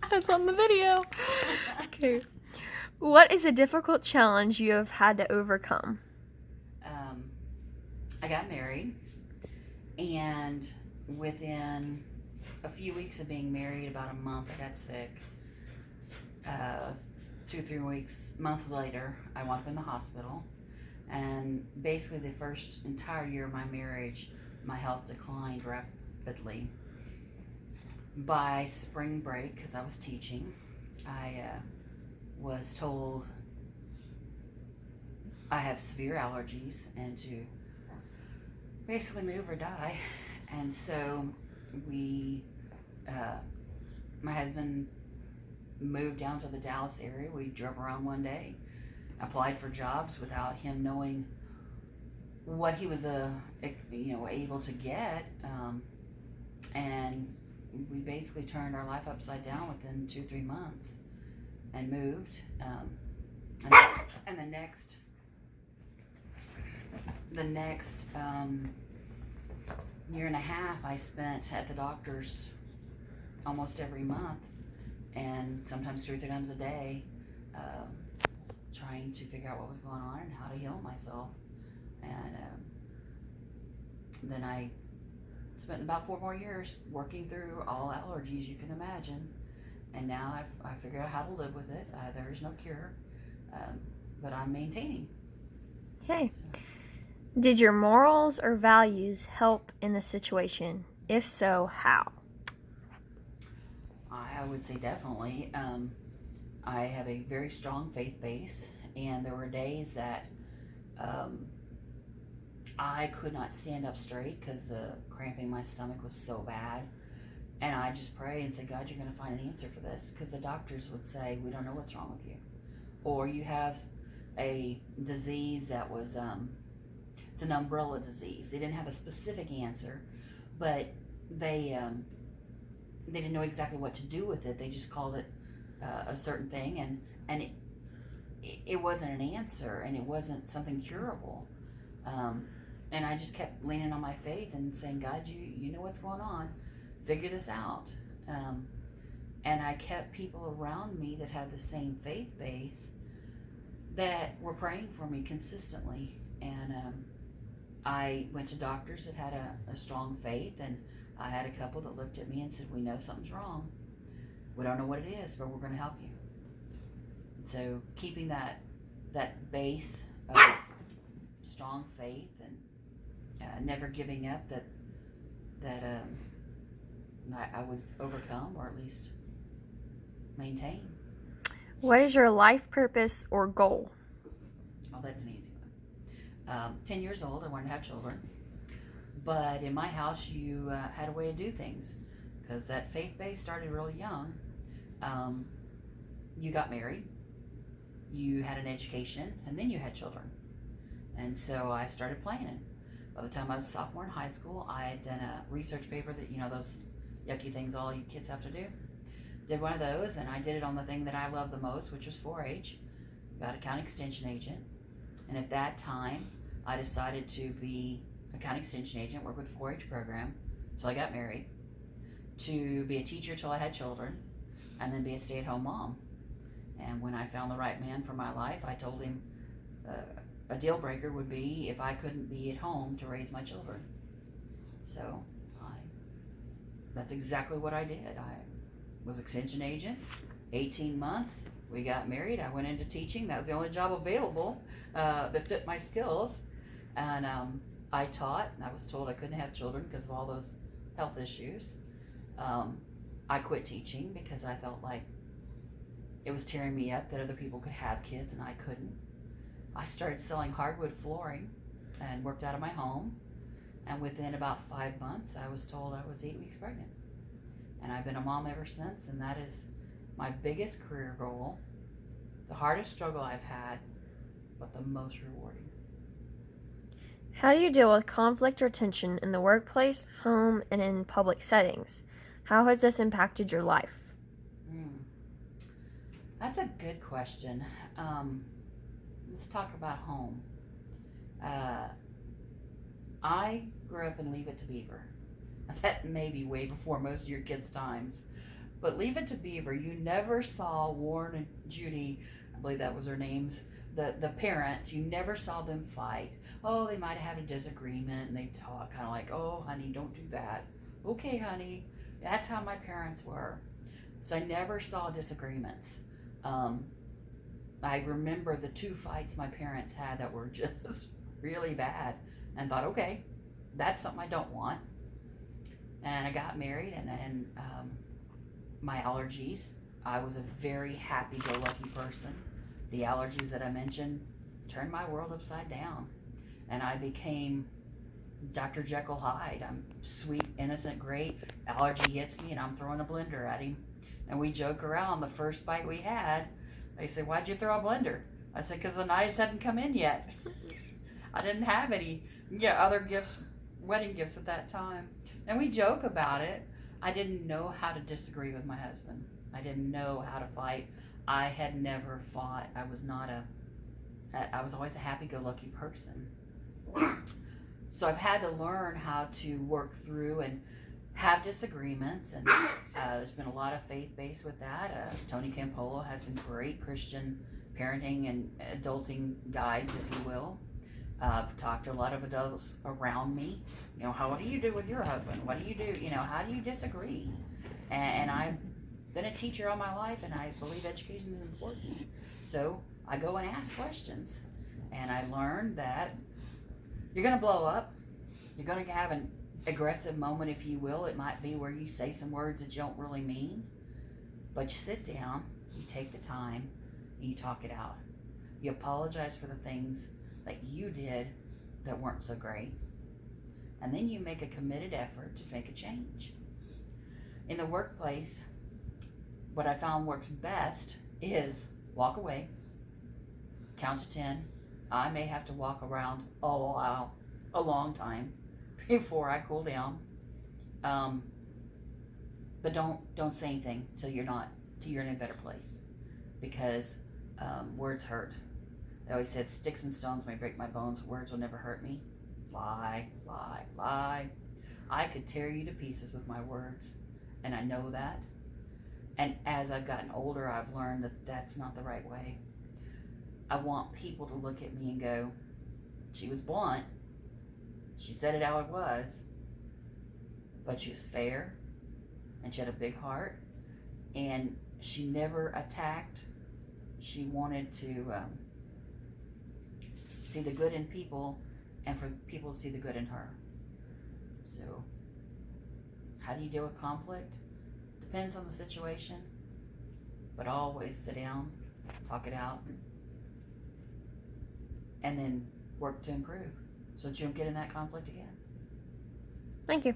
That's on the video. Okay. What is a difficult challenge you have had to overcome? I got married, and within a few weeks of being married, about a month, I got sick. 2 3 weeks, months later, I wound up in the hospital. And basically, the first entire year of my marriage, my health declined rapidly. By spring break, because I was teaching, I was told I have severe allergies and to basically move or die. And so we, uh, my husband moved down to the Dallas area. We drove around one day, applied for jobs without him knowing what he was able to get, and we basically turned our life upside down within 2 3 months and moved. And, and the next year and a half I spent at the doctor's almost every month, and sometimes 2 or 3 times a day, trying to figure out what was going on and how to heal myself. And then I spent about 4 more years working through all allergies you can imagine. And now I figured out how to live with it. There is no cure, but I'm maintaining. Okay. Did your morals or values help in the situation? If so, how? I would say definitely. I have a very strong faith base, and there were days that um, I could not stand up straight because the cramping in my stomach was so bad. And I just pray and say, God, you're going to find an answer for this. Because the doctors would say, we don't know what's wrong with you. Or you have a disease that was, it's an umbrella disease. They didn't have a specific answer, but they didn't know exactly what to do with it. They just called it a certain thing, and it wasn't an answer, and it wasn't something curable. And I just kept leaning on my faith and saying, God, you know what's going on. Figure this out. And I kept people around me that had the same faith base that were praying for me consistently. And I went to doctors that had a strong faith, and I had a couple that looked at me and said, we know something's wrong. We don't know what it is, but we're going to help you. So keeping that base of strong faith and never giving up, that I would overcome, or at least maintain. What is your life purpose or goal? Oh, that's an easy one. 10 years old, I wanted to have children. But in my house, you had a way to do things, because that faith base started really young. You got married, you had an education, and then you had children. And so I started planning. By the time I was a sophomore in high school, I had done a research paper that, those yucky things all you kids have to do. Did one of those, and I did it on the thing that I love the most, which was 4-H, about a county extension agent. And at that time, I decided to be a county extension agent, work with the 4-H program. So I got married, to be a teacher till I had children, and then be a stay-at-home mom. And when I found the right man for my life, I told him a deal breaker would be if I couldn't be at home to raise my children. So that's exactly what I did. I was extension agent, 18 months. We got married. I went into teaching. That was the only job available that fit my skills. And I taught. I was told I couldn't have children because of all those health issues. I quit teaching because I felt like it was tearing me up that other people could have kids and I couldn't. I started selling hardwood flooring and worked out of my home. And within about 5 months, I was told I was 8 weeks pregnant. And I've been a mom ever since, and that is my biggest career goal, the hardest struggle I've had, but the most rewarding. How do you deal with conflict or tension in the workplace, home, and in public settings? How has this impacted your life? That's a good question. Let's talk about home. I grew up in Leave It to Beaver. That may be way before most of your kids' times, But Leave It to Beaver, you never saw Warren and Judy, I believe that was their names, the parents, you never saw them fight. Oh, they might have had a disagreement and they talk kind of like, oh, honey, don't do that. Okay, honey. That's how my parents were. So I never saw disagreements. I remember the 2 fights my parents had that were just really bad and thought, okay, that's something I don't want. And I got married and my allergies, I was a very happy-go-lucky person. The allergies that I mentioned turned my world upside down. And I became Dr. Jekyll Hyde. I'm sweet, innocent, great. Allergy hits me and I'm throwing a blender at him. And we joke around. The first fight we had, they said, why'd you throw a blender? I said, because the knives hadn't come in yet. I didn't have any other gifts, wedding gifts at that time. And we joke about it. I didn't know how to disagree with my husband. I didn't know how to fight. I had never fought. I was always a happy-go-lucky person. So I've had to learn how to work through and have disagreements, and there's been a lot of faith-based with that. Tony Campolo has some great Christian parenting and adulting guides, if you will. I've talked to a lot of adults around me. What do you do with your husband? What do you do? How do you disagree? And I've been a teacher all my life, and I believe education is important. So I go and ask questions, and I learned that you're going to blow up. You're going to have an aggressive moment, if you will. It might be where you say some words that you don't really mean, but you sit down, you take the time, and you talk it out. You apologize for the things that you did that weren't so great, and then you make a committed effort to make a change. In the workplace, what I found works best is walk away, count to 10. I may have to walk around a long time before I cool down. But don't say anything till you're in a better place, because words hurt. They always said sticks and stones may break my bones, words will never hurt me. Lie, lie, lie. I could tear you to pieces with my words, and I know that. And as I've gotten older, I've learned that that's not the right way. I want people to look at me and go, she was blunt, she said it how it was, but she was fair, and she had a big heart, and she never attacked. She wanted to see the good in people, and for people to see the good in her. So, how do you deal with conflict? Depends on the situation, but always sit down, talk it out, and then work to improve so that you don't get in that conflict again. Thank you.